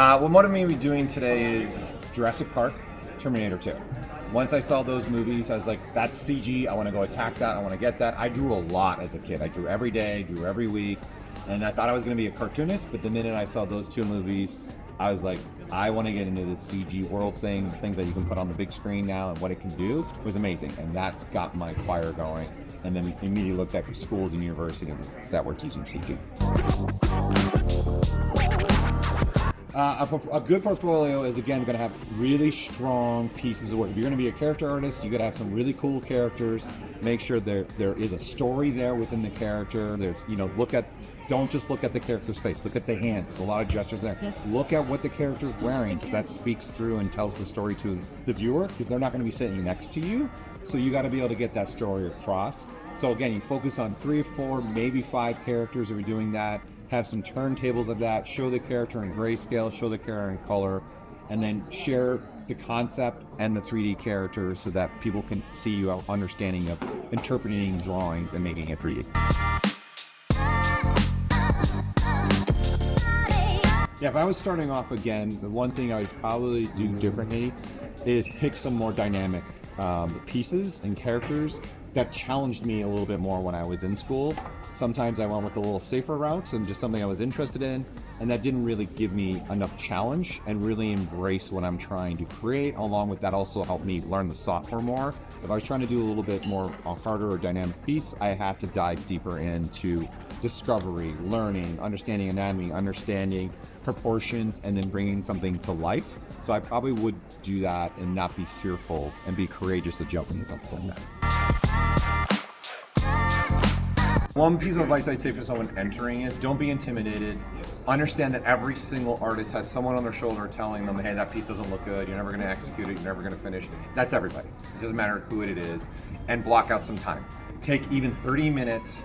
What motivated me doing today is Jurassic Park, Terminator 2. Once I saw those movies, I was like, that's CG, I want to go attack that, I want to get that. I drew a lot as a kid. I drew every day, drew every week, and I thought I was going to be a cartoonist, but the minute I saw those two movies, I was like, I want to get into the CG world thing, the things that you can put on the big screen now and what it can do was amazing. And that's got my fire going. And then immediately looked at schools and universities that were teaching CG. A good portfolio is, again, going to have really strong pieces of work. If you're going to be a character artist, you got to have some really cool characters. Make sure there is a story there within the character. There's, don't just look at the character's face. Look at the hand. There's a lot of gestures there. Look at what the character's wearing, because that speaks through and tells the story to the viewer, because they're not going to be sitting next to you. So you got to be able to get that story across. So again, you focus on 3 or 4, maybe 5 characters if you're doing that. Have some turntables of that, show the character in grayscale, show the character in color, and then share the concept and the 3D characters so that people can see you understanding of interpreting drawings and making it 3D. Yeah, if I was starting off again, the one thing I would probably do differently is pick some more dynamic pieces and characters that challenged me a little bit more when I was in school. Sometimes I went with a little safer routes and just something I was interested in, and that didn't really give me enough challenge and really embrace what I'm trying to create. Along with that also helped me learn the software more. If I was trying to do a little bit more a harder or dynamic piece, I had to dive deeper into discovery, learning, understanding anatomy, understanding proportions, and then bringing something to life. So I probably would do that and not be fearful and be courageous to jump into something like that. One piece of advice I'd say for someone entering is don't be intimidated. Understand that every single artist has someone on their shoulder telling them, hey, that piece doesn't look good, you're never going to execute it, you're never going to finish. That's everybody. It doesn't matter who it is. And block out some time. Take even 30 minutes,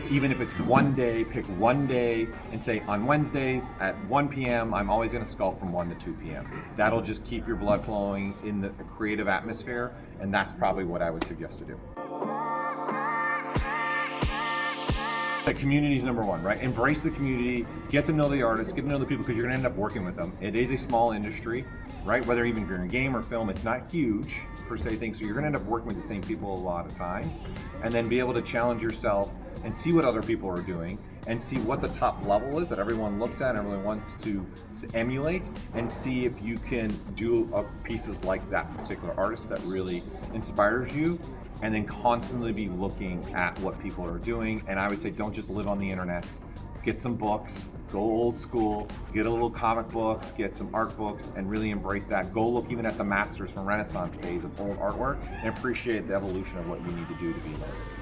even if it's one day, pick one day and say, on Wednesdays at 1 p.m., I'm always going to sculpt from 1 to 2 p.m. That'll just keep your blood flowing in the creative atmosphere, and that's probably what I would suggest to do. The community is number one, right? Embrace the community, get to know the artists, get to know the people, because you're gonna end up working with them. It is a small industry, right? Whether even if you're in game or film, it's not huge per se thing, so you're gonna end up working with the same people a lot of times, and then be able to challenge yourself and see what other people are doing and see what the top level is that everyone looks at and everyone wants to emulate, and see if you can do pieces like that particular artist that really inspires you, and then constantly be looking at what people are doing. And I would say don't just live on the internet. Get some books, go old school, get a little comic books, get some art books, and really embrace that. Go look even at the masters from Renaissance days of old artwork and appreciate the evolution of what you need to do to be an artist.